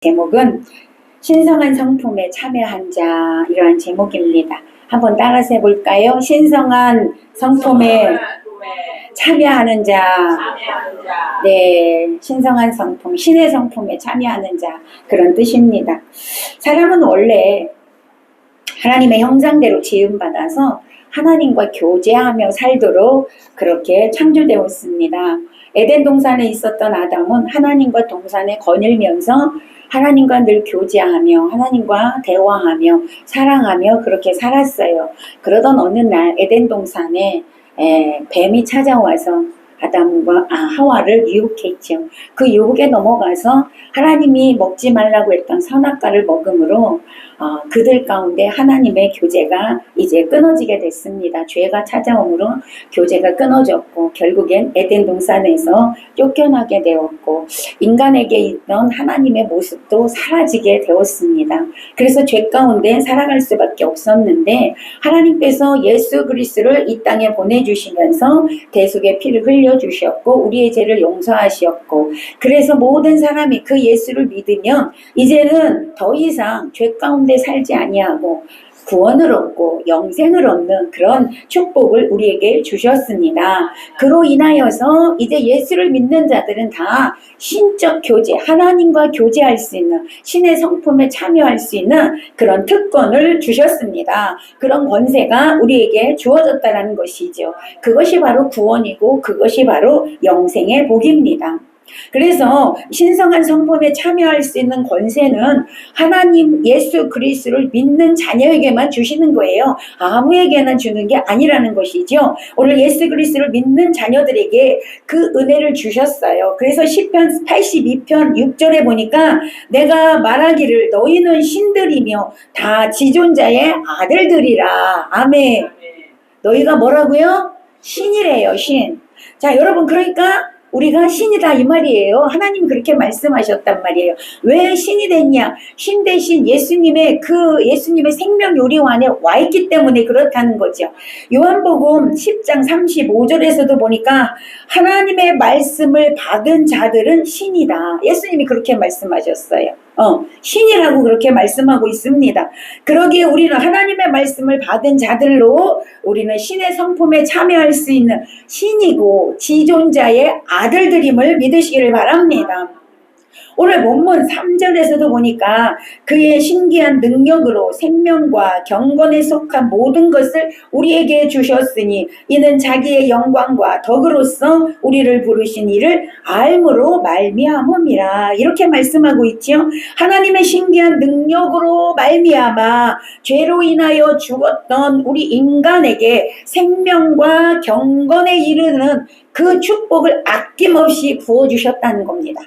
제목은 신성한 성품에 참여한 자, 이러한 제목입니다. 한번 따라서 해볼까요? 신성한 성품에 참여하는 자. 네, 신성한 성품, 신의 성품에 참여하는 자, 그런 뜻입니다. 사람은 원래 하나님의 형상대로 지음받아서 하나님과 교제하며 살도록 그렇게 창조되었습니다. 에덴 동산에 있었던 아담은 하나님과 동산에 거닐면서 하나님과 늘 교제하며 하나님과 대화하며 사랑하며 그렇게 살았어요. 그러던 어느 날 에덴 동산에 뱀이 찾아와서 아담과 하와를 유혹했죠. 그 유혹에 넘어가서 하나님이 먹지 말라고 했던 선악과를 먹음으로 그들 가운데 하나님의 교제가 이제 끊어지게 됐습니다. 죄가 찾아오므로 교제가 끊어졌고 결국엔 에덴 동산에서 쫓겨나게 되었고 인간에게 있던 하나님의 모습도 사라지게 되었습니다. 그래서 죄 가운데 살아갈 수밖에 없었는데 하나님께서 예수 그리스도를 이 땅에 보내주시면서 대속의 피를 흘려주셨고 우리의 죄를 용서하셨고 그래서 모든 사람이 그 예수를 믿으면 이제는 더 이상 죄 가운데 살지 아니하고 구원을 얻고 영생을 얻는 그런 축복을 우리에게 주셨습니다. 그로 인하여서 이제 예수를 믿는 자들은 다 신적 교제, 하나님과 교제할 수 있는 신의 성품에 참여할 수 있는 그런 특권을 주셨습니다. 그런 권세가 우리에게 주어졌다는 것이죠. 그것이 바로 구원이고 그것이 바로 영생의 복입니다. 그래서 신성한 성품에 참여할 수 있는 권세는 하나님 예수 그리스도를 믿는 자녀에게만 주시는 거예요. 아무에게나 주는 게 아니라는 것이죠. 오늘 예수 그리스도를 믿는 자녀들에게 그 은혜를 주셨어요. 그래서 시편 82편 6절에 보니까 내가 말하기를 너희는 신들이며 다 지존자의 아들들이라. 아멘. 너희가 뭐라고요? 신이래요, 신. 자, 여러분, 그러니까 우리가 신이다 이 말이에요. 하나님이 그렇게 말씀하셨단 말이에요. 왜 신이 됐냐? 신 대신 예수님의 생명이 우리 안에 와 있기 때문에 그렇다는 거죠. 요한복음 10장 35절에서도 보니까 하나님의 말씀을 받은 자들은 신이다. 예수님이 그렇게 말씀하셨어요. 신이라고 그렇게 말씀하고 있습니다. 그러기에 우리는 하나님의 말씀을 받은 자들로 우리는 신의 성품에 참여할 수 있는 신이고 지존자의 아들들임을 믿으시기를 바랍니다. 오늘 본문 3절에서도 보니까 그의 신기한 능력으로 생명과 경건에 속한 모든 것을 우리에게 주셨으니 이는 자기의 영광과 덕으로서 우리를 부르신 이를 알므로 말미암음이라. 이렇게 말씀하고 있죠. 하나님의 신기한 능력으로 말미암아 죄로 인하여 죽었던 우리 인간에게 생명과 경건에 이르는 그 축복을 아낌없이 부어주셨다는 겁니다.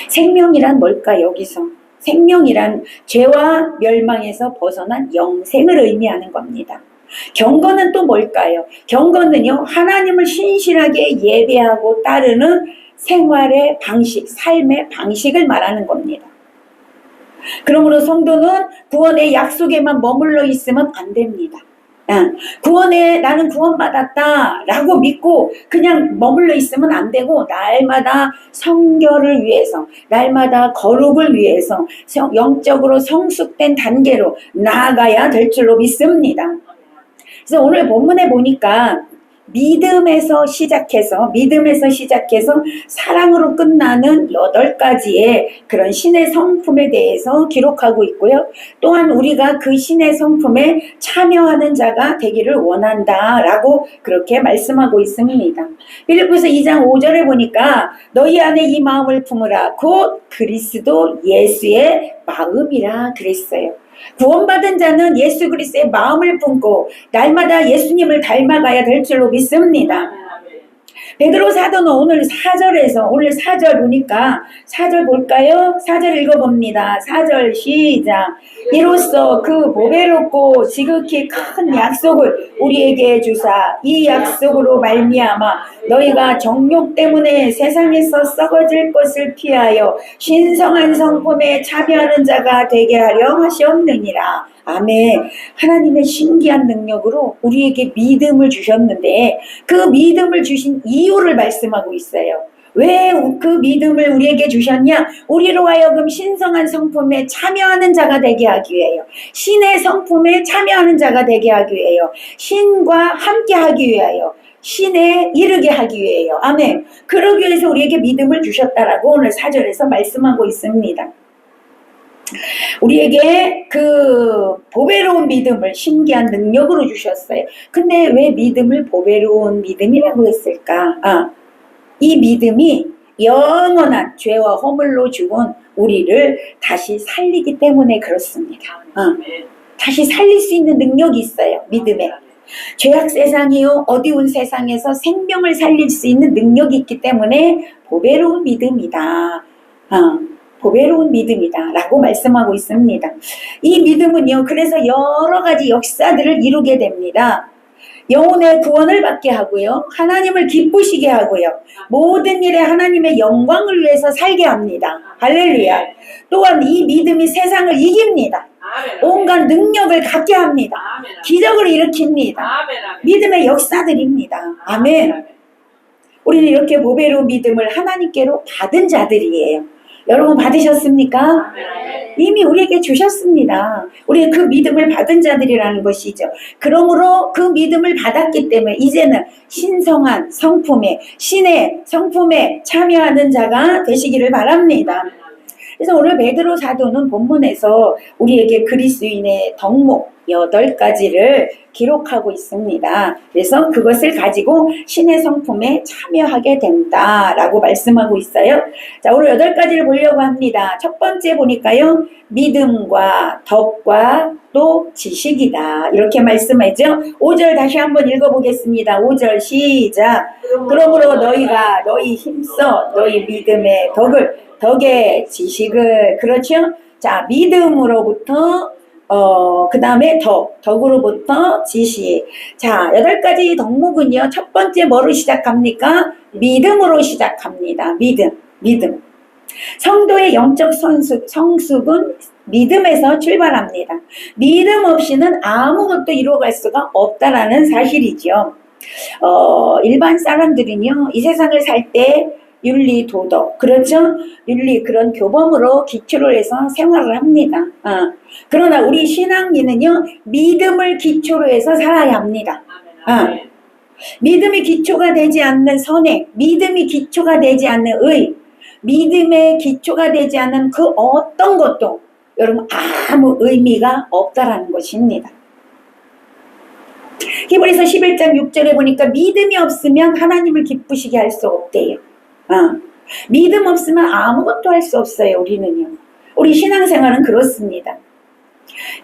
생명이란 뭘까? 여기서 생명이란 죄와 멸망에서 벗어난 영생을 의미하는 겁니다. 경건은 또 뭘까요? 경건은요, 하나님을 신실하게 예배하고 따르는 생활의 방식, 삶의 방식을 말하는 겁니다. 그러므로 성도는 구원의 약속에만 머물러 있으면 안 됩니다. 구원에 나는 구원받았다 라고 믿고 그냥 머물러 있으면 안 되고 날마다 성결을 위해서 날마다 거룩을 위해서 영적으로 성숙된 단계로 나아가야 될 줄로 믿습니다. 그래서 오늘 본문에 보니까 믿음에서 시작해서 사랑으로 끝나는 8가지의 그런 신의 성품에 대해서 기록하고 있고요. 또한 우리가 그 신의 성품에 참여하는 자가 되기를 원한다라고 그렇게 말씀하고 있습니다. 빌립보서 2장 5절에 보니까 너희 안에 이 마음을 품으라 곧 그리스도 예수의 마음이라 그랬어요. 구원받은 자는 예수 그리스도의 마음을 품고 날마다 예수님을 닮아가야 될 줄로 믿습니다. 베드로 사도는 오늘 4절 보니까 4절 볼까요? 4절 읽어봅니다. 4절 시작. 이로써 그 보배롭고 지극히 큰 약속을 우리에게 주사 이 약속으로 말미암아 너희가 정욕 때문에 세상에서 썩어질 것을 피하여 신성한 성품에 참여하는 자가 되게 하려 하셨느니라. 아멘. 하나님의 신기한 능력으로 우리에게 믿음을 주셨는데 그 믿음을 주신 이유를 말씀하고 있어요. 왜 그 믿음을 우리에게 주셨냐? 우리로 하여금 신성한 성품에 참여하는 자가 되게 하기 위해요. 신의 성품에 참여하는 자가 되게 하기 위해요. 신과 함께 하기 위하여. 신에 이르게 하기 위해요. 아멘. 그러기 위해서 우리에게 믿음을 주셨다라고 오늘 4절에서 말씀하고 있습니다. 우리에게 그 보배로운 믿음을 신기한 능력으로 주셨어요. 근데 왜 믿음을 보배로운 믿음이라고 했을까? 이 믿음이 영원한 죄와 허물로 죽은 우리를 다시 살리기 때문에 그렇습니다. 다시 살릴 수 있는 능력이 있어요. 믿음에. 죄악 세상이요 어두운 세상에서 생명을 살릴 수 있는 능력이 있기 때문에 보배로운 믿음이다. 보배로운 믿음이다 라고 말씀하고 있습니다. 이 믿음은요 그래서 여러 가지 역사들을 이루게 됩니다. 영혼의 구원을 받게 하고요. 하나님을 기쁘시게 하고요. 모든 일에 하나님의 영광을 위해서 살게 합니다. 할렐루야. 또한 이 믿음이 세상을 이깁니다. 온갖 능력을 갖게 합니다. 기적을 일으킵니다. 믿음의 역사들입니다. 아멘. 우리는 이렇게 보배로운 믿음을 하나님께로 받은 자들이에요. 여러분 받으셨습니까? 이미 우리에게 주셨습니다. 우리는 그 믿음을 받은 자들이라는 것이죠. 그러므로 그 믿음을 받았기 때문에 이제는 신성한 성품에, 신의 성품에 참여하는 자가 되시기를 바랍니다. 그래서 오늘 베드로 사도는 본문에서 우리에게 그리스도인의 덕목 8가지를 기록하고 있습니다. 그래서 그것을 가지고 신의 성품에 참여하게 된다라고 말씀하고 있어요. 자, 오늘 8가지를 보려고 합니다. 첫 번째 보니까요. 믿음과 덕과 또 지식이다. 이렇게 말씀하죠. 5절 다시 한번 읽어보겠습니다. 5절 시작. 그러므로 너희가 너희 힘써 너희 믿음의 덕의 지식을 그렇죠? 자, 믿음으로부터 그 다음에 덕으로부터 지식. 자, 8가지 덕목은요, 첫 번째 뭐로 시작합니까? 믿음으로 시작합니다. 믿음. 성도의 영적 성숙은 믿음에서 출발합니다. 믿음 없이는 아무것도 이루어갈 수가 없다라는 사실이죠. 일반 사람들은요, 이 세상을 살 때 윤리, 도덕, 그렇죠? 윤리, 그런 교범으로 기초로 해서 생활을 합니다. 그러나 우리 신앙인은요, 믿음을 기초로 해서 살아야 합니다. 믿음이 기초가 되지 않는 선행, 믿음이 기초가 되지 않는 의, 믿음의 기초가 되지 않는 그 어떤 것도 여러분 아무 의미가 없다라는 것입니다. 히브리서 11장 6절에 보니까 믿음이 없으면 하나님을 기쁘시게 할 수 없대요. 믿음 없으면 아무것도 할 수 없어요. 우리는요. 우리 신앙생활은 그렇습니다.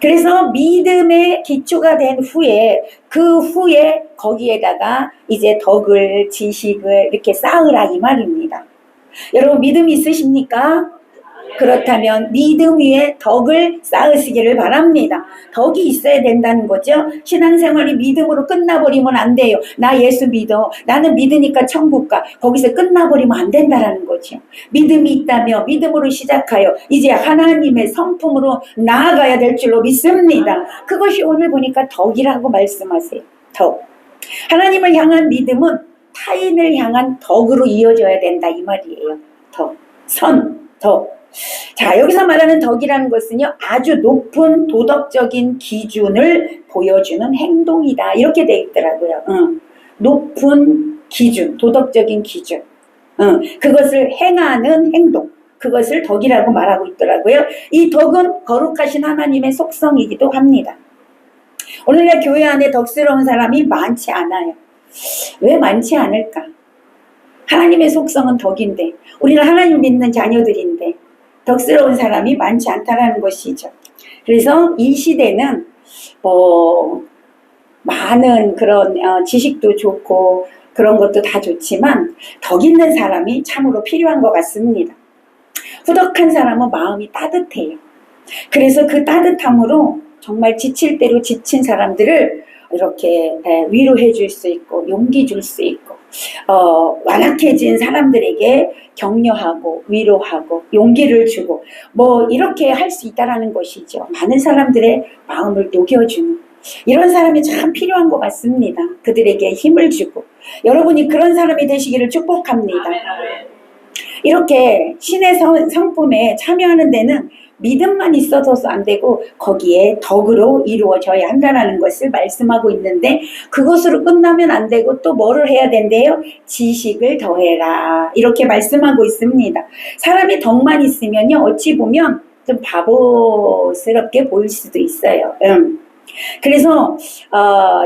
그래서 믿음의 기초가 된 후에 그 후에 거기에다가 이제 덕을 지식을 이렇게 쌓으라 이 말입니다. 여러분 믿음 있으십니까? 그렇다면 믿음 위에 덕을 쌓으시기를 바랍니다. 덕이 있어야 된다는 거죠. 신앙생활이 믿음으로 끝나버리면 안 돼요. 나 예수 믿어. 나는 믿으니까 천국 가. 거기서 끝나버리면 안 된다는 거죠. 믿음이 있다며 믿음으로 시작하여 이제 하나님의 성품으로 나아가야 될 줄로 믿습니다. 그것이 오늘 보니까 덕이라고 말씀하세요. 덕. 하나님을 향한 믿음은 타인을 향한 덕으로 이어져야 된다 이 말이에요. 덕. 덕. 자, 여기서 말하는 덕이라는 것은요, 아주 높은 도덕적인 기준을 보여주는 행동이다. 이렇게 돼 있더라고요. 높은 기준, 도덕적인 기준. 그것을 행하는 행동. 그것을 덕이라고 말하고 있더라고요. 이 덕은 거룩하신 하나님의 속성이기도 합니다. 오늘날 교회 안에 덕스러운 사람이 많지 않아요. 왜 많지 않을까? 하나님의 속성은 덕인데, 우리는 하나님 믿는 자녀들인데, 덕스러운 사람이 많지 않다는 것이죠. 그래서 이 시대는 많은 그런 지식도 좋고 그런 것도 다 좋지만 덕 있는 사람이 참으로 필요한 것 같습니다. 후덕한 사람은 마음이 따뜻해요. 그래서 그 따뜻함으로 정말 지칠 대로 지친 사람들을 이렇게 위로해 줄 수 있고 용기 줄 수 있고 완악해진 사람들에게 격려하고 위로하고 용기를 주고 이렇게 할 수 있다라는 것이죠. 많은 사람들의 마음을 녹여주는 이런 사람이 참 필요한 것 같습니다. 그들에게 힘을 주고 여러분이 그런 사람이 되시기를 축복합니다. 이렇게 신의 성품에 참여하는 데는 믿음만 있어서도 안 되고 거기에 덕으로 이루어져야 한다는 것을 말씀하고 있는데, 그것으로 끝나면 안 되고 또 뭐를 해야 된대요? 지식을 더해라, 이렇게 말씀하고 있습니다. 사람이 덕만 있으면요, 어찌 보면 좀 바보스럽게 보일 수도 있어요. 그래서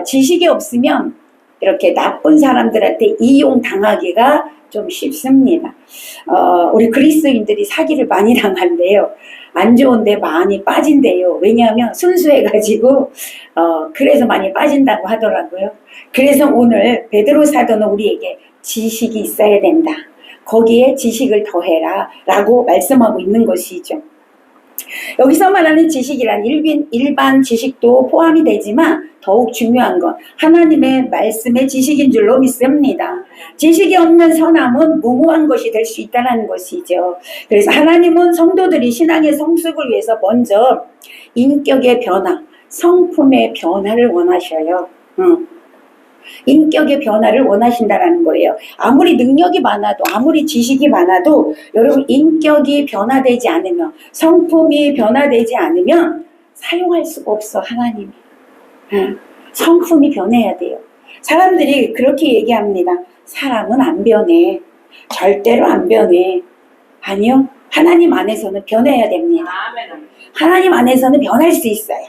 지식이 없으면 이렇게 나쁜 사람들한테 이용당하기가 좀 쉽습니다. 우리 그리스도인들이 사기를 많이 당한대요. 안 좋은데 많이 빠진대요. 왜냐하면 순수해가지고 그래서 많이 빠진다고 하더라고요. 그래서 오늘 베드로 사도는 우리에게 지식이 있어야 된다, 거기에 지식을 더해라 라고 말씀하고 있는 것이죠. 여기서 말하는 지식이란 일반 지식도 포함이 되지만 더욱 중요한 건 하나님의 말씀의 지식인 줄로 믿습니다. 지식이 없는 선함은 무모한 것이 될 수 있다는 것이죠. 그래서 하나님은 성도들이 신앙의 성숙을 위해서 먼저 인격의 변화, 성품의 변화를 원하셔요. 인격의 변화를 원하신다라는 거예요. 아무리 능력이 많아도, 아무리 지식이 많아도 여러분 인격이 변화되지 않으면, 성품이 변화되지 않으면 사용할 수가 없어, 하나님이. 성품이 변해야 돼요. 사람들이 그렇게 얘기합니다. 사람은 안 변해. 절대로 안 변해. 아니요, 하나님 안에서는 변해야 됩니다. 하나님 안에서는 변할 수 있어요.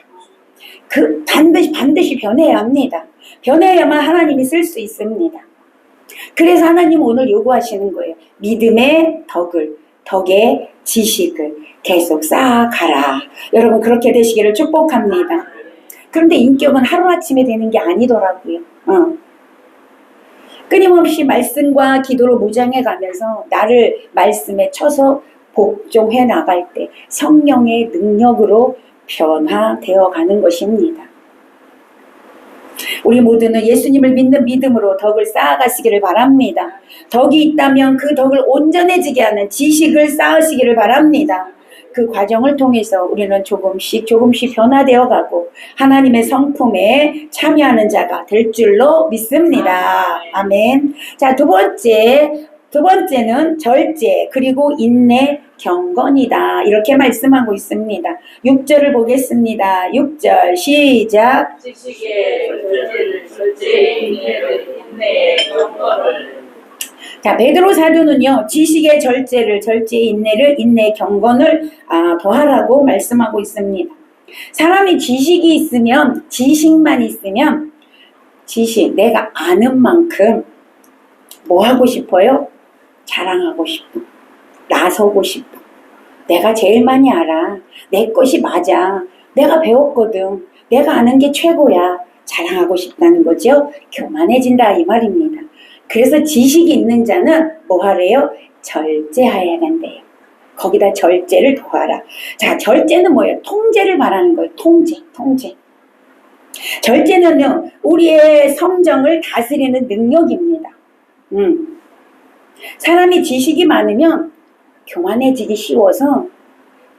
반드시 변해야 합니다. 변해야만 하나님이 쓸 수 있습니다. 그래서 하나님 오늘 요구하시는 거예요. 믿음의 덕의 지식을 계속 쌓아가라. 여러분 그렇게 되시기를 축복합니다. 그런데 인격은 하루아침에 되는 게 아니더라고요. 끊임없이 말씀과 기도로 무장해 가면서 나를 말씀에 쳐서 복종해 나갈 때 성령의 능력으로 변화되어 가는 것입니다. 우리 모두는 예수님을 믿는 믿음으로 덕을 쌓아가시기를 바랍니다. 덕이 있다면 그 덕을 온전해지게 하는 지식을 쌓으시기를 바랍니다. 그 과정을 통해서 우리는 조금씩 변화되어 가고 하나님의 성품에 참여하는 자가 될 줄로 믿습니다. 아멘. 자, 두 번째는 절제, 그리고 인내, 경건이다, 이렇게 말씀하고 있습니다. 6절을 보겠습니다. 6절 시작. 지식의 절제, 인내의 경건을. 자, 베드로 사도는요, 지식의 절제의 인내를, 인내의 경건을 더하라고 말씀하고 있습니다. 사람이 지식만 있으면 내가 아는 만큼 뭐 하고 싶어요? 자랑하고 싶어. 나서고 싶어. 내가 제일 많이 알아. 내 것이 맞아. 내가 배웠거든. 내가 아는 게 최고야. 자랑하고 싶다는 거죠. 교만해진다 이 말입니다. 그래서 지식이 있는 자는 뭐 하래요? 절제해야 된대요. 거기다 절제를 더하라. 자, 절제는 뭐예요? 통제를 말하는 거예요. 통제. 절제는요, 우리의 성정을 다스리는 능력입니다. 사람이 지식이 많으면 교만해지기 쉬워서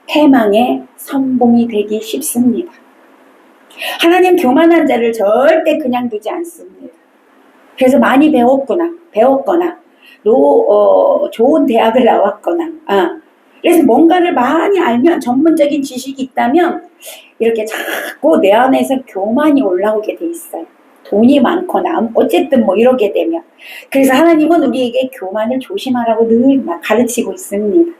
패망의 선봉이 되기 쉽습니다. 하나님 교만한 자를 절대 그냥 두지 않습니다. 그래서 많이 배웠거나 좋은 대학을 나왔거나 그래서 뭔가를 많이 알면, 전문적인 지식이 있다면 이렇게 자꾸 내 안에서 교만이 올라오게 돼 있어요. 돈이 많거나 어쨌든 뭐 이러게 되면. 그래서 하나님은 우리에게 교만을 조심하라고 늘 가르치고 있습니다.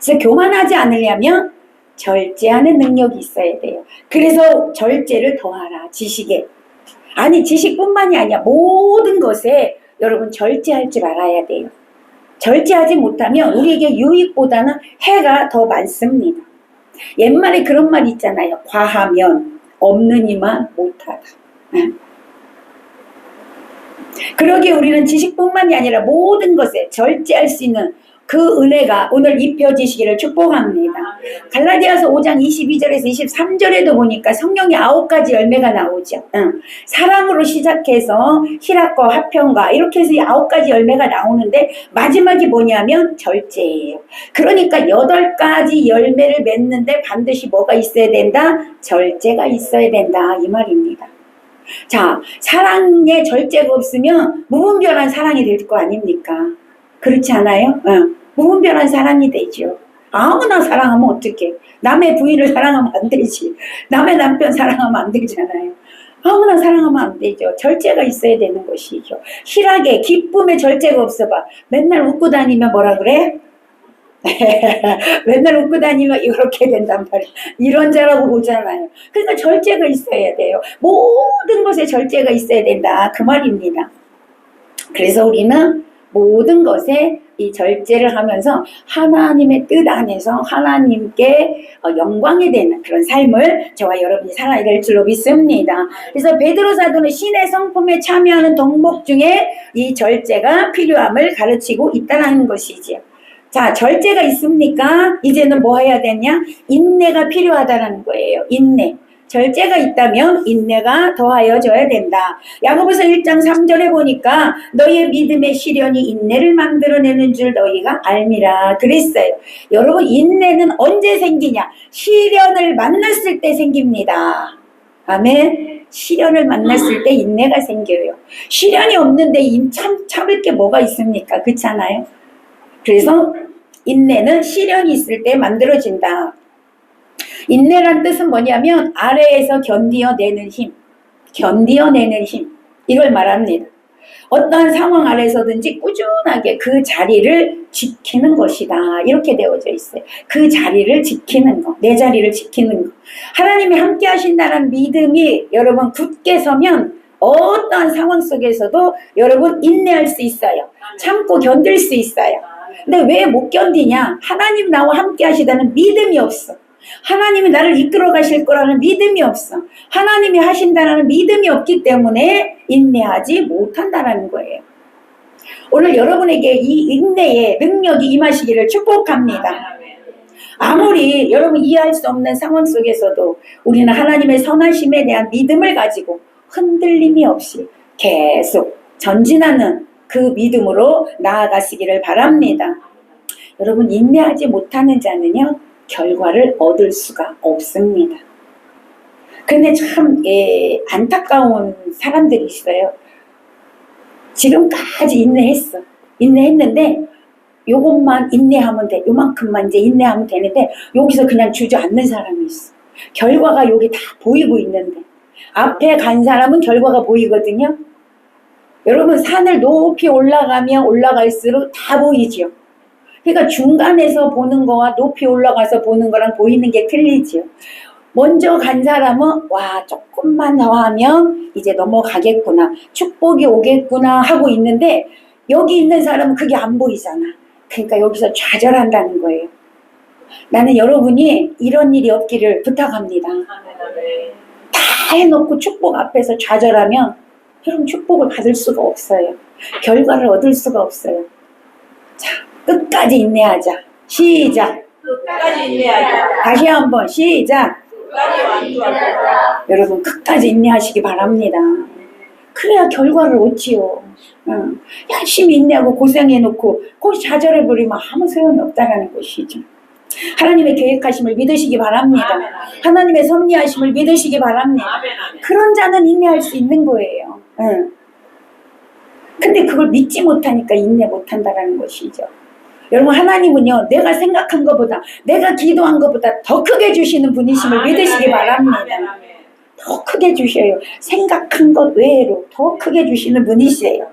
그래서 교만하지 않으려면 절제하는 능력이 있어야 돼요. 그래서 절제를 더하라, 지식에. 아니, 지식뿐만이 아니야. 모든 것에 여러분 절제할 줄 알아야 돼요. 절제하지 못하면 우리에게 유익보다는 해가 더 많습니다. 옛말에 그런 말 있잖아요. 과하면 없는 이만 못하다. 그러기에 우리는 지식뿐만이 아니라 모든 것에 절제할 수 있는 그 은혜가 오늘 입혀지시기를 축복합니다. 갈라디아서 5장 22절에서 23절에도 보니까 성령의 9가지 열매가 나오죠. 사랑으로 시작해서 희락과 화평과 이렇게 해서 9가지 열매가 나오는데 마지막이 뭐냐면 절제예요. 그러니까 8가지 열매를 맺는데 반드시 뭐가 있어야 된다? 절제가 있어야 된다 이 말입니다. 자, 사랑에 절제가 없으면 무분별한 사랑이 될 거 아닙니까? 그렇지 않아요? 무분별한 사랑이 되죠. 아무나 사랑하면 어떡해. 남의 부인을 사랑하면 안 되지. 남의 남편 사랑하면 안 되잖아요. 아무나 사랑하면 안 되죠. 절제가 있어야 되는 것이죠. 희락에 기쁨에 절제가 없어봐. 맨날 웃고 다니면 뭐라 그래? 맨날 웃고 다니면 이렇게 된단 말이에요. 이런 자라고 보잖아요. 그러니까 절제가 있어야 돼요. 모든 것에 절제가 있어야 된다. 그 말입니다. 그래서 우리는 모든 것에 이 절제를 하면서 하나님의 뜻 안에서 하나님께 영광이 되는 그런 삶을 저와 여러분이 살아야 될 줄로 믿습니다. 그래서 베드로 사도는 신의 성품에 참여하는 덕목 중에 이 절제가 필요함을 가르치고 있다는 것이지요. 자, 절제가 있습니까? 이제는 뭐 해야 되냐? 인내가 필요하다는 거예요. 인내. 절제가 있다면 인내가 더하여져야 된다. 야고보서 1장 3절에 보니까 너희의 믿음의 시련이 인내를 만들어내는 줄 너희가 알미라 그랬어요. 여러분, 인내는 언제 생기냐? 시련을 만났을 때 생깁니다. 아멘. 시련을 만났을 때 인내가 생겨요. 시련이 없는데 참을 게 뭐가 있습니까? 그렇잖아요. 그래서 인내는 시련이 있을 때 만들어진다. 인내란 뜻은 뭐냐면 아래에서 견디어내는 힘, 견디어내는 힘, 이걸 말합니다. 어떠한 상황 아래서든지 꾸준하게 그 자리를 지키는 것이다. 이렇게 되어져 있어요. 그 자리를 지키는 거, 내 자리를 지키는 거. 하나님이 함께 하신다는 믿음이 여러분 굳게 서면 어떠한 상황 속에서도 여러분 인내할 수 있어요. 참고 견딜 수 있어요. 근데 왜 못 견디냐? 하나님 나와 함께 하시다는 믿음이 없어. 하나님이 나를 이끌어 가실 거라는 믿음이 없어. 하나님이 하신다는 믿음이 없기 때문에 인내하지 못한다는 거예요. 오늘 여러분에게 이 인내의 능력이 임하시기를 축복합니다. 아무리 여러분 이해할 수 없는 상황 속에서도 우리는 하나님의 선하심에 대한 믿음을 가지고 흔들림이 없이 계속 전진하는 그 믿음으로 나아가시기를 바랍니다. 여러분, 인내하지 못하는 자는요, 결과를 얻을 수가 없습니다. 근데 참 안타까운 사람들이 있어요. 지금까지 인내했는데 요것만 인내하면 돼. 요만큼만 이제 인내하면 되는데 여기서 그냥 주저앉는 사람이 있어. 결과가 여기 다 보이고 있는데 앞에 간 사람은 결과가 보이거든요. 여러분, 산을 높이 올라가면 올라갈수록 다 보이죠. 그러니까 중간에서 보는 거와 높이 올라가서 보는 거랑 보이는 게 틀리죠. 먼저 간 사람은 와, 조금만 더 하면 이제 넘어가겠구나, 축복이 오겠구나 하고 있는데 여기 있는 사람은 그게 안 보이잖아. 그러니까 여기서 좌절한다는 거예요. 나는 여러분이 이런 일이 없기를 부탁합니다. 다 해놓고 축복 앞에서 좌절하면 여러분 축복을 받을 수가 없어요. 결과를 얻을 수가 없어요. 자, 끝까지 인내하자. 시작. 끝까지 인내하자. 다시 한번 시작. 끝까지 완주하자. 여러분 끝까지 인내하시기 바랍니다. 그래야 결과를 얻지요. 열심히 인내하고 고생해놓고 거기 좌절해버리면 아무 소용이 없다는 것이죠. 하나님의 계획하심을 믿으시기 바랍니다. 아멘. 하나님의 섭리하심을 믿으시기 바랍니다. 아멘, 아멘. 그런 자는 인내할 수 있는 거예요. 근데 그걸 믿지 못하니까 인내 못한다는 것이죠. 여러분, 하나님은요, 내가 생각한 것보다, 내가 기도한 것보다 더 크게 주시는 분이심을 믿으시기 바랍니다. 더 크게 주셔요. 생각한 것 외로 더 크게 주시는 분이세요.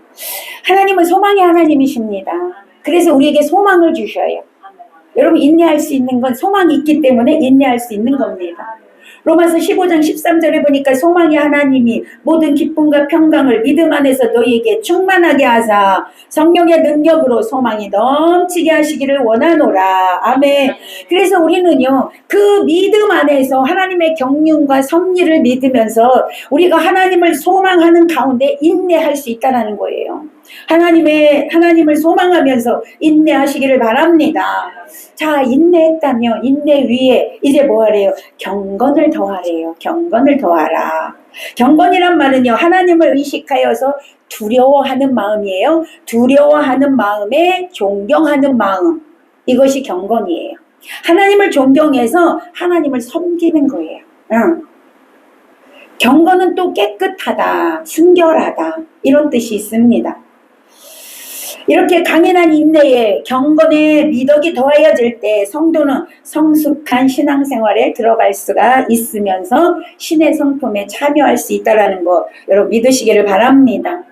하나님은 소망의 하나님이십니다. 그래서 우리에게 소망을 주셔요. 여러분, 인내할 수 있는 건 소망이 있기 때문에 인내할 수 있는 겁니다. 로마서 15장 13절에 보니까 소망의 하나님이 모든 기쁨과 평강을 믿음 안에서 너희에게 충만하게 하사 성령의 능력으로 소망이 넘치게 하시기를 원하노라. 아멘. 그래서 우리는요, 그 믿음 안에서 하나님의 경륜과 섭리를 믿으면서 우리가 하나님을 소망하는 가운데 인내할 수 있다는 거예요. 하나님을 소망하면서 인내하시기를 바랍니다. 자, 인내했다면 인내 위에 이제 뭐 하래요? 경건을 더하래요. 경건을 더하라. 경건이란 말은요, 하나님을 의식하여서 두려워하는 마음이에요. 두려워하는 마음에 존경하는 마음. 이것이 경건이에요. 하나님을 존경해서 하나님을 섬기는 거예요. 경건은 또 깨끗하다, 순결하다, 이런 뜻이 있습니다. 이렇게 강인한 인내에 경건의 미덕이 더하여질 때 성도는 성숙한 신앙생활에 들어갈 수가 있으면서 신의 성품에 참여할 수 있다는 거 여러분 믿으시기를 바랍니다.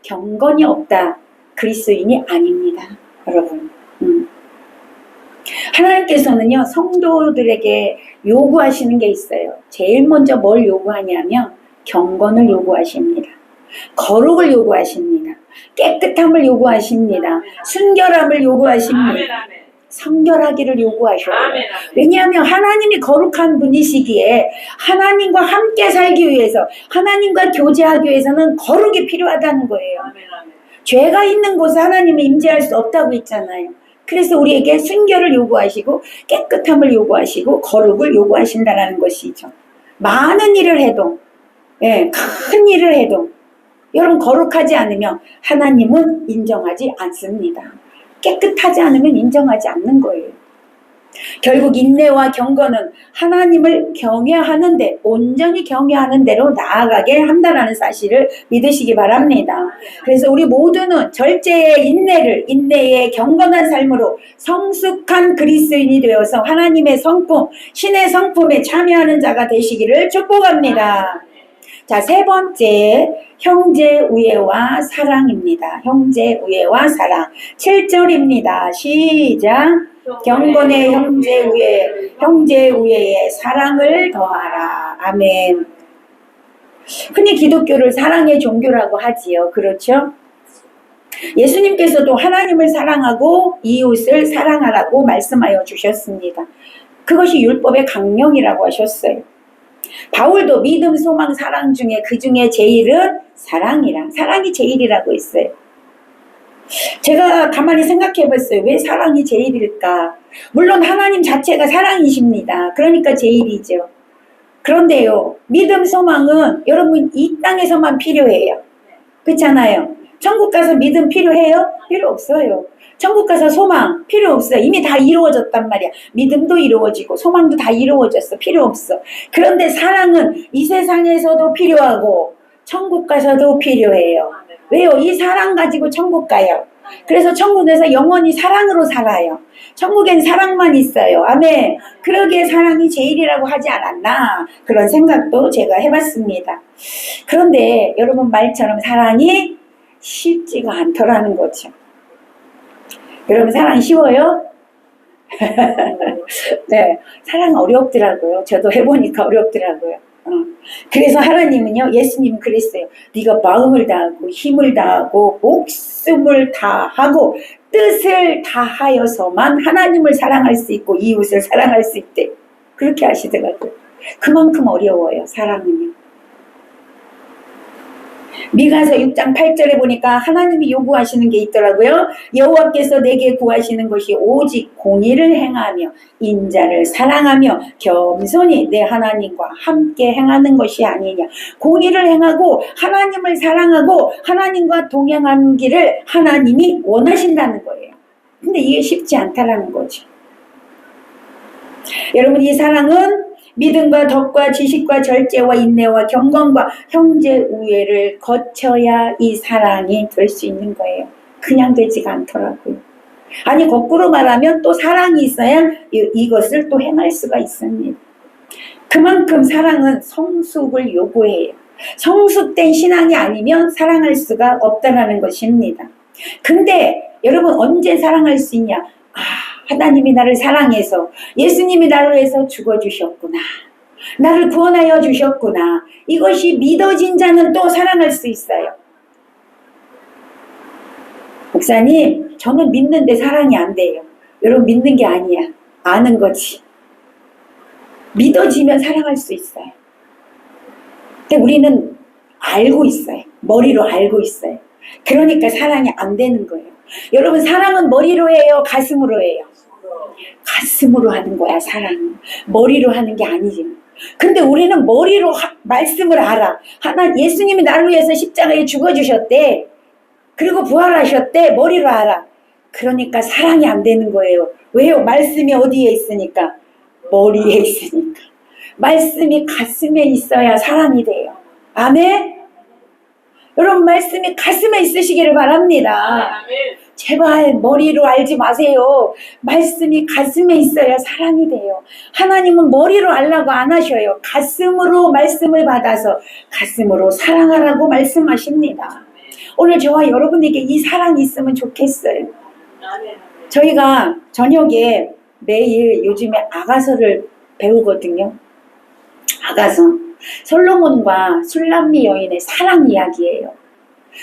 경건이 없다 그리스도인이 아닙니다. 여러분. 하나님께서는요 성도들에게 요구하시는 게 있어요. 제일 먼저 뭘 요구하냐면 경건을 요구하십니다. 거룩을 요구하십니다. 깨끗함을 요구하십니다. 순결함을 요구하십니다. 성결하기를 요구하셔요. 왜냐하면 하나님이 거룩한 분이시기에 하나님과 함께 살기 위해서 하나님과 교제하기 위해서는 거룩이 필요하다는 거예요. 죄가 있는 곳에 하나님은 임재할 수 없다고 했잖아요. 그래서 우리에게 순결을 요구하시고 깨끗함을 요구하시고 거룩을 요구하신다는 것이죠. 많은 일을 해도 큰 일을 해도 여러분 거룩하지 않으면 하나님은 인정하지 않습니다. 깨끗하지 않으면 인정하지 않는 거예요. 결국 인내와 경건은 하나님을 경외하는데 온전히 경외하는 대로 나아가게 한다는 사실을 믿으시기 바랍니다. 그래서 우리 모두는 절제의 인내의 경건한 삶으로 성숙한 그리스도인이 되어서 하나님의 성품, 신의 성품에 참여하는 자가 되시기를 축복합니다. 자, 세 번째 형제 우애와 사랑입니다. 형제 우애와 사랑 7절입니다. 시작. 경건의 형제 우애에 사랑을 더하라. 아멘. 흔히 기독교를 사랑의 종교라고 하지요. 그렇죠? 예수님께서도 하나님을 사랑하고 이웃을 사랑하라고 말씀하여 주셨습니다. 그것이 율법의 강령이라고 하셨어요. 바울도 믿음, 소망, 사랑 중에 그 중에 제일은 사랑이 제일이라고 했어요. 제가 가만히 생각해 봤어요. 왜 사랑이 제일일까? 물론 하나님 자체가 사랑이십니다. 그러니까 제일이죠. 그런데요, 믿음, 소망은 여러분 이 땅에서만 필요해요. 그렇잖아요. 천국 가서 믿음 필요해요? 필요 없어요. 천국 가서 소망 필요 없어요. 이미 다 이루어졌단 말이야. 믿음도 이루어지고 소망도 다 이루어졌어. 필요 없어. 그런데 사랑은 이 세상에서도 필요하고 천국 가서도 필요해요. 왜요? 이 사랑 가지고 천국 가요. 그래서 천국에서 영원히 사랑으로 살아요. 천국엔 사랑만 있어요. 아멘. 그러기에 사랑이 제일이라고 하지 않았나 그런 생각도 제가 해봤습니다. 그런데 여러분 말처럼 사랑이 쉽지가 않더라는 거죠. 여러분 사랑 쉬워요? 네, 사랑 어렵더라고요. 저도 해보니까 어렵더라고요. 그래서 하나님은요, 예수님은 그랬어요. 네가 마음을 다하고 힘을 다하고 목숨을 다하고 뜻을 다하여서만 하나님을 사랑할 수 있고 이웃을 사랑할 수 있대. 그렇게 하시더라고요. 그만큼 어려워요, 사랑은요. 미가서 6장 8절에 보니까 하나님이 요구하시는 게 있더라고요. 여호와께서 내게 구하시는 것이 오직 공의를 행하며 인자를 사랑하며 겸손히 내 하나님과 함께 행하는 것이 아니냐. 공의를 행하고 하나님을 사랑하고 하나님과 동행하는 길을 하나님이 원하신다는 거예요. 근데 이게 쉽지 않다라는 거죠. 여러분 이 사랑은 믿음과 덕과 지식과 절제와 인내와 경건과 형제 우애를 거쳐야 이 사랑이 될 수 있는 거예요. 그냥 되지가 않더라고요. 아니 거꾸로 말하면 또 사랑이 있어야 이것을 또 행할 수가 있습니다. 그만큼 사랑은 성숙을 요구해요. 성숙된 신앙이 아니면 사랑할 수가 없다는 것입니다. 근데 여러분 언제 사랑할 수 있냐? 하나님이 나를 사랑해서 예수님이 나를 위해서 죽어주셨구나. 나를 구원하여 주셨구나. 이것이 믿어진 자는 또 사랑할 수 있어요. 목사님, 저는 믿는데 사랑이 안 돼요. 여러분 믿는 게 아니야. 아는 거지. 믿어지면 사랑할 수 있어요. 근데 우리는 알고 있어요. 머리로 알고 있어요. 그러니까 사랑이 안 되는 거예요. 여러분 사랑은 머리로 해요? 가슴으로 해요? 가슴으로 하는 거야 사랑은. 머리로 하는 게 아니지. 근데 우리는 머리로 말씀을 알아. 예수님이 나를 위해서 십자가에 죽어주셨대. 그리고 부활하셨대. 머리로 알아. 그러니까 사랑이 안 되는 거예요. 왜요? 말씀이 어디에 있으니까? 머리에 있으니까. 말씀이 가슴에 있어야 사랑이 돼요. 아멘? 여러분 말씀이 가슴에 있으시기를 바랍니다. 제발 머리로 알지 마세요. 말씀이 가슴에 있어야 사랑이 돼요. 하나님은 머리로 알라고 안 하셔요. 가슴으로 말씀을 받아서 가슴으로 사랑하라고 말씀하십니다. 오늘 저와 여러분에게 이 사랑이 있으면 좋겠어요. 저희가 저녁에 매일 요즘에 아가서를 배우거든요. 아가서. 솔로몬과 술람미 여인의 사랑 이야기예요.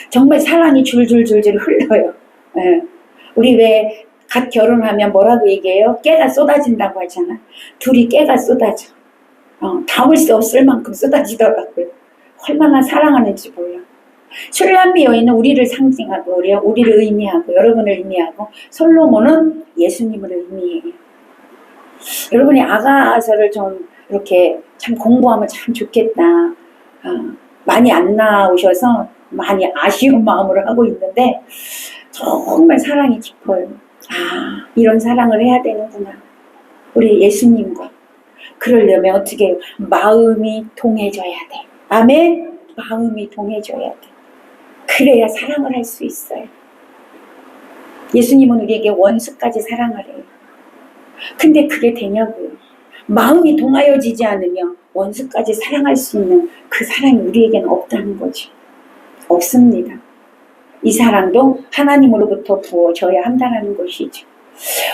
정말 사랑이 줄줄줄줄 흘러요. 예. 우리 왜 갓 결혼하면 뭐라고 얘기해요? 깨가 쏟아진다고 하잖아. 둘이 깨가 쏟아져. 담을 수 없을 만큼 쏟아지더라고요. 얼마나 사랑하는지 몰라. 술람미 여인은 우리를 상징하고 우리를 의미하고 여러분을 의미하고 솔로몬은 예수님을 의미해요. 여러분이 아가서를 좀 이렇게 참 공부하면 참 좋겠다. 많이 안 나오셔서 많이 아쉬운 마음으로 하고 있는데 정말 사랑이 깊어요. 이런 사랑을 해야 되는구나. 우리 예수님과. 그러려면 어떻게 해요? 마음이 동해져야 돼. 아멘? 마음이 동해져야 돼. 그래야 사랑을 할 수 있어요. 예수님은 우리에게 원수까지 사랑하래요. 근데 그게 되냐고요. 마음이 동하여지지 않으면 원수까지 사랑할 수 있는 그 사랑이 우리에게는 없다는 거죠. 없습니다. 이 사랑도 하나님으로부터 부어져야 한다는 것이죠.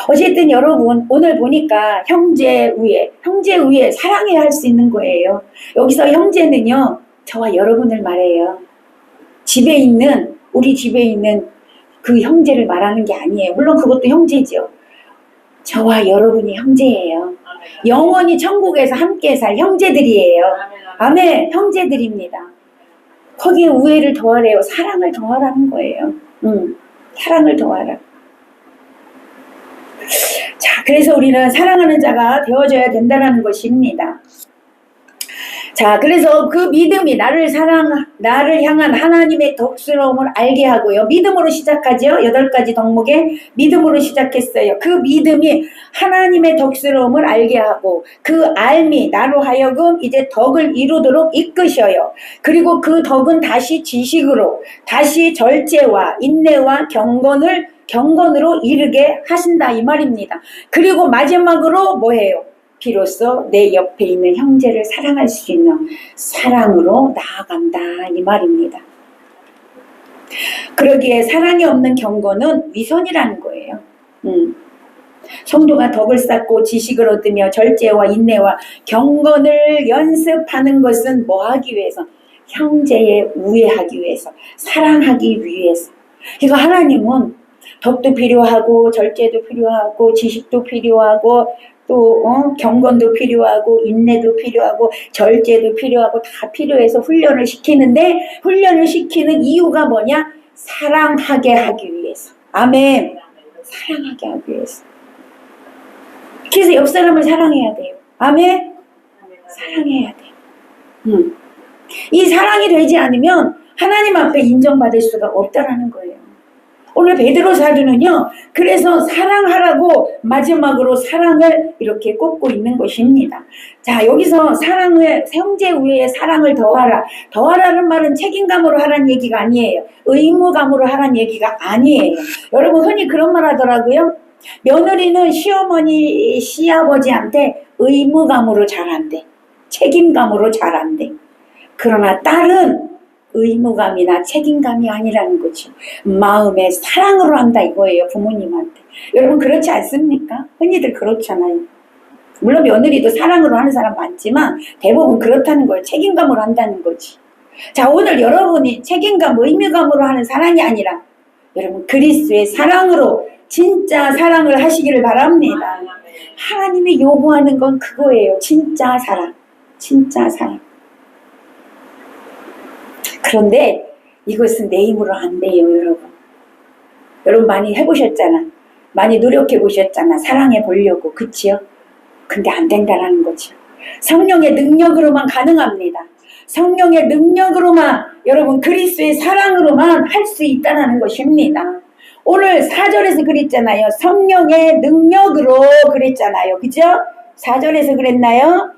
어쨌든 여러분 오늘 보니까 형제 위에 사랑해야 할 수 있는 거예요. 여기서 형제는요 저와 여러분을 말해요. 우리 집에 있는 그 형제를 말하는 게 아니에요. 물론 그것도 형제죠. 저와 여러분이 형제예요. 영원히 천국에서 함께 살 형제들이에요. 아멘. 형제들입니다. 거기에 우애를 더하래요. 사랑을 더하라는 거예요. 사랑을 더하라. 자, 그래서 우리는 사랑하는 자가 되어져야 된다는 것입니다. 자, 그래서 그 믿음이 나를 향한 하나님의 덕스러움을 알게 하고요. 믿음으로 시작하죠. 8가지 덕목에 믿음으로 시작했어요. 그 믿음이 하나님의 덕스러움을 알게 하고 그 알미 나로 하여금 이제 덕을 이루도록 이끄셔요. 그리고 그 덕은 다시 지식으로 다시 절제와 인내와 경건으로 이르게 하신다 이 말입니다. 그리고 마지막으로 뭐예요? 비로소 내 옆에 있는 형제를 사랑할 수 있는 사랑으로 나아간다 이 말입니다. 그러기에 사랑이 없는 경건은 위선이라는 거예요. 성도가 덕을 쌓고 지식을 얻으며 절제와 인내와 경건을 연습하는 것은 뭐 하기 위해서? 형제에 우애하기 위해서, 사랑하기 위해서. 그러니까 하나님은 덕도 필요하고 절제도 필요하고 지식도 필요하고 또 경건도 필요하고 인내도 필요하고 절제도 필요하고 다 필요해서 훈련을 시키는데 훈련을 시키는 이유가 뭐냐? 사랑하게 하기 위해서. 아멘. 사랑하게 하기 위해서. 그래서 옆 사람을 사랑해야 돼요. 아멘. 사랑해야 돼요. 이 사랑이 되지 않으면 하나님 앞에 인정받을 수가 없다라는 거예요. 오늘 베드로 사도는요. 그래서 사랑하라고 마지막으로 사랑을 이렇게 꼽고 있는 것입니다. 자, 여기서 형제 우애의 사랑을 더하라. 더하라는 말은 책임감으로 하라는 얘기가 아니에요. 의무감으로 하라는 얘기가 아니에요. 여러분 흔히 그런 말 하더라고요. 며느리는 시어머니, 시아버지한테 의무감으로 잘한대. 책임감으로 잘한대. 그러나 딸은 의무감이나 책임감이 아니라는 거죠. 마음의 사랑으로 한다 이거예요. 부모님한테. 여러분 그렇지 않습니까? 흔히들 그렇잖아요. 물론 며느리도 사랑으로 하는 사람 많지만 대부분 그렇다는 거예요. 책임감으로 한다는 거지. 자, 오늘 여러분이 책임감, 의무감으로 하는 사랑이 아니라 여러분 그리스도의 사랑으로 진짜 사랑을 하시기를 바랍니다. 하나님이 요구하는 건 그거예요. 진짜 사랑. 진짜 사랑. 그런데 이것은 내 힘으로 안 돼요, 여러분. 여러분 많이 해보셨잖아. 많이 노력해 보셨잖아. 사랑해 보려고. 그치요? 근데 안 된다는 거죠. 성령의 능력으로만 가능합니다. 성령의 능력으로만 여러분 그리스도의 사랑으로만 할 수 있다는 것입니다. 오늘 4절에서 그랬잖아요. 성령의 능력으로 그랬잖아요. 그죠? 4절에서 그랬나요?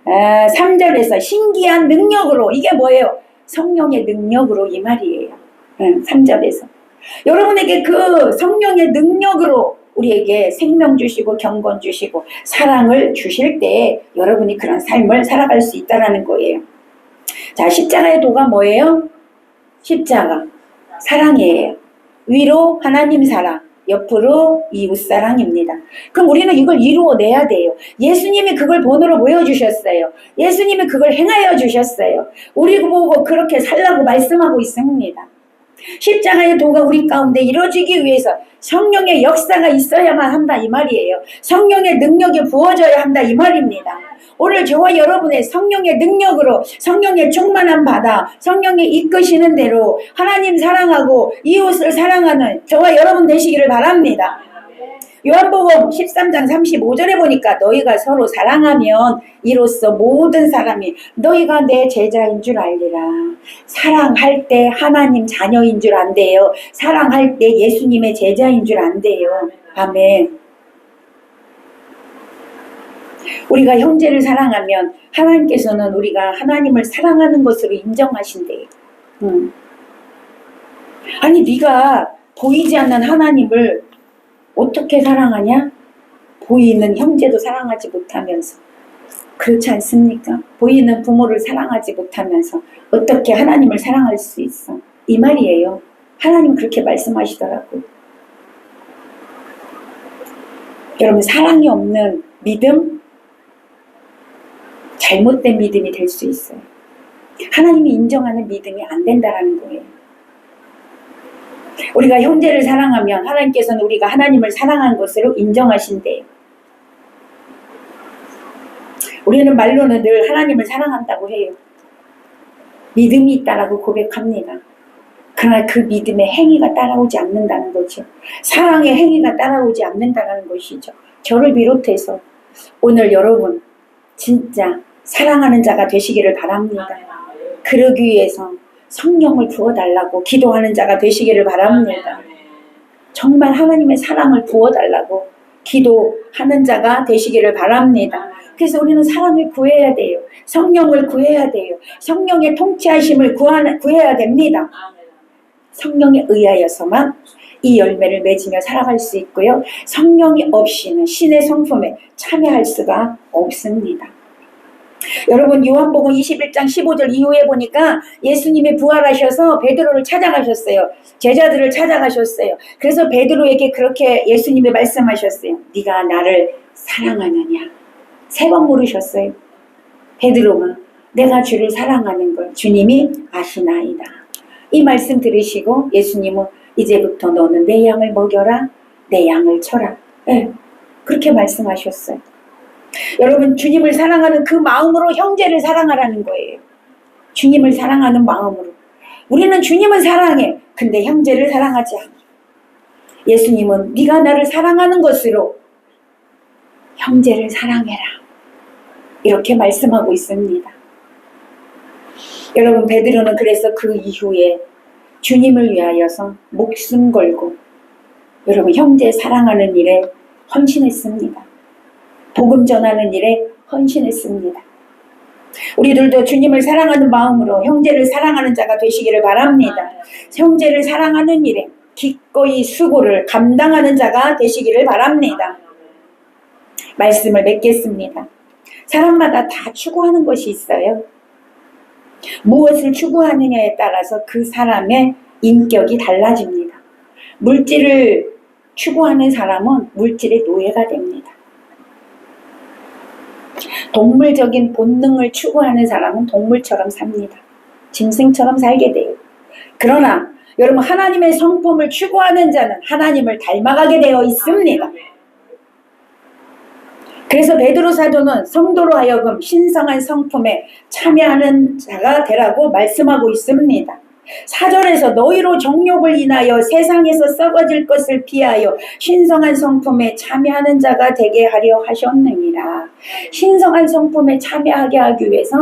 3절에서 신기한 능력으로. 이게 뭐예요? 성령의 능력으로 이 말이에요. 3절에서. 여러분에게 그 성령의 능력으로 우리에게 생명 주시고 경건 주시고 사랑을 주실 때 여러분이 그런 삶을 살아갈 수 있다는 거예요. 자, 십자가의 도가 뭐예요? 십자가 사랑이에요. 위로 하나님 사랑, 옆으로 이웃 사랑입니다. 그럼 우리는 이걸 이루어내야 돼요. 예수님이 그걸 본으로 보여주셨어요. 예수님이 그걸 행하여 주셨어요. 우리 보고 그렇게 살라고 말씀하고 있습니다. 십자가의 도가 우리 가운데 이루어지기 위해서 성령의 역사가 있어야만 한다 이 말이에요. 성령의 능력이 부어져야 한다 이 말입니다. 오늘 저와 여러분의 성령의 능력으로 성령의 충만함 받아 성령의 이끄시는 대로 하나님 사랑하고 이웃을 사랑하는 저와 여러분 되시기를 바랍니다. 요한복음 13장 35절에 보니까 너희가 서로 사랑하면 이로써 모든 사람이 너희가 내 제자인 줄 알리라. 사랑할 때 하나님 자녀인 줄 안돼요. 사랑할 때 예수님의 제자인 줄 안돼요. 아멘. 우리가 형제를 사랑하면 하나님께서는 우리가 하나님을 사랑하는 것으로 인정하신대요. 아니 네가 보이지 않는 하나님을 어떻게 사랑하냐? 보이는 형제도 사랑하지 못하면서. 그렇지 않습니까? 보이는 부모를 사랑하지 못하면서 어떻게 하나님을 사랑할 수 있어? 이 말이에요. 하나님 그렇게 말씀하시더라고요. 여러분, 사랑이 없는 믿음, 잘못된 믿음이 될 수 있어요. 하나님이 인정하는 믿음이 안 된다는 거예요. 우리가 형제를 사랑하면 하나님께서는 우리가 하나님을 사랑한 것으로 인정하신대요. 우리는 말로는 늘 하나님을 사랑한다고 해요. 믿음이 있다라고 고백합니다. 그러나 그 믿음의 행위가 따라오지 않는다는 거죠. 사랑의 행위가 따라오지 않는다는 것이죠. 저를 비롯해서 오늘 여러분 진짜 사랑하는 자가 되시기를 바랍니다. 그러기 위해서 성령을 부어달라고 기도하는 자가 되시기를 바랍니다. 정말 하나님의 사랑을 부어달라고 기도하는 자가 되시기를 바랍니다. 그래서 우리는 사랑을 구해야 돼요. 성령을 구해야 돼요. 성령의 통치하심을 구해야 됩니다. 성령에 의하여서만 이 열매를 맺으며 살아갈 수 있고요. 성령이 없이는 신의 성품에 참여할 수가 없습니다. 여러분, 요한복음 21장 15절 이후에 보니까 예수님이 부활하셔서 베드로를 찾아가셨어요. 제자들을 찾아가셨어요. 그래서 베드로에게 그렇게 예수님이 말씀하셨어요. 네가 나를 사랑하느냐? 3번 물으셨어요. 베드로가 내가 주를 사랑하는 걸 주님이 아시나이다. 이 말씀 들으시고 예수님은 이제부터 너는 내 양을 먹여라, 내 양을 쳐라. 네, 그렇게 말씀하셨어요. 여러분, 주님을 사랑하는 그 마음으로 형제를 사랑하라는 거예요. 주님을 사랑하는 마음으로. 우리는 주님은 사랑해. 근데 형제를 사랑하지 않아. 예수님은 네가 나를 사랑하는 것으로 형제를 사랑해라. 이렇게 말씀하고 있습니다. 여러분, 베드로는 그래서 그 이후에 주님을 위하여서 목숨 걸고 여러분 형제 사랑하는 일에 헌신했습니다. 복음 전하는 일에 헌신했습니다. 우리들도 주님을 사랑하는 마음으로 형제를 사랑하는 자가 되시기를 바랍니다. 형제를 사랑하는 일에 기꺼이 수고를 감당하는 자가 되시기를 바랍니다. 말씀을 맺겠습니다. 사람마다 다 추구하는 것이 있어요. 무엇을 추구하느냐에 따라서 그 사람의 인격이 달라집니다. 물질을 추구하는 사람은 물질의 노예가 됩니다. 동물적인 본능을 추구하는 사람은 동물처럼 삽니다. 짐승처럼 살게 돼요. 그러나 여러분, 하나님의 성품을 추구하는 자는 하나님을 닮아가게 되어 있습니다. 그래서 베드로 사도는 성도로 하여금 신성한 성품에 참여하는 자가 되라고 말씀하고 있습니다. 4절에서 너희로 정욕을 인하여 세상에서 썩어질 것을 피하여 신성한 성품에 참여하는 자가 되게 하려 하셨느니라. 신성한 성품에 참여하게 하기 위해서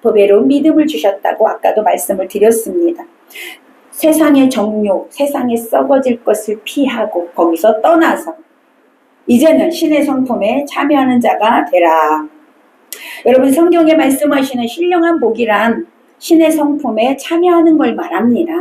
보배로운 믿음을 주셨다고 아까도 말씀을 드렸습니다. 세상의 정욕, 세상에 썩어질 것을 피하고 거기서 떠나서 이제는 신의 성품에 참여하는 자가 되라. 여러분, 성경에 말씀하시는 신령한 복이란 신의 성품에 참여하는 걸 말합니다.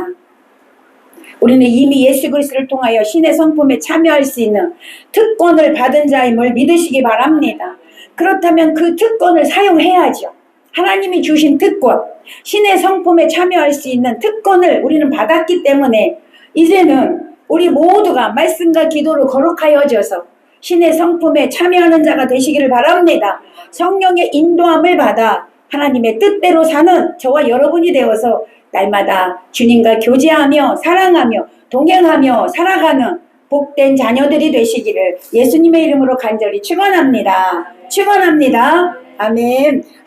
우리는 이미 예수 그리스도를 통하여 신의 성품에 참여할 수 있는 특권을 받은 자임을 믿으시기 바랍니다. 그렇다면 그 특권을 사용해야죠. 하나님이 주신 특권, 신의 성품에 참여할 수 있는 특권을 우리는 받았기 때문에 이제는 우리 모두가 말씀과 기도로 거룩하여져서 신의 성품에 참여하는 자가 되시기를 바랍니다. 성령의 인도함을 받아 하나님의 뜻대로 사는 저와 여러분이 되어서 날마다 주님과 교제하며 사랑하며 동행하며 살아가는 복된 자녀들이 되시기를 예수님의 이름으로 간절히 축원합니다. 축원합니다. 아멘.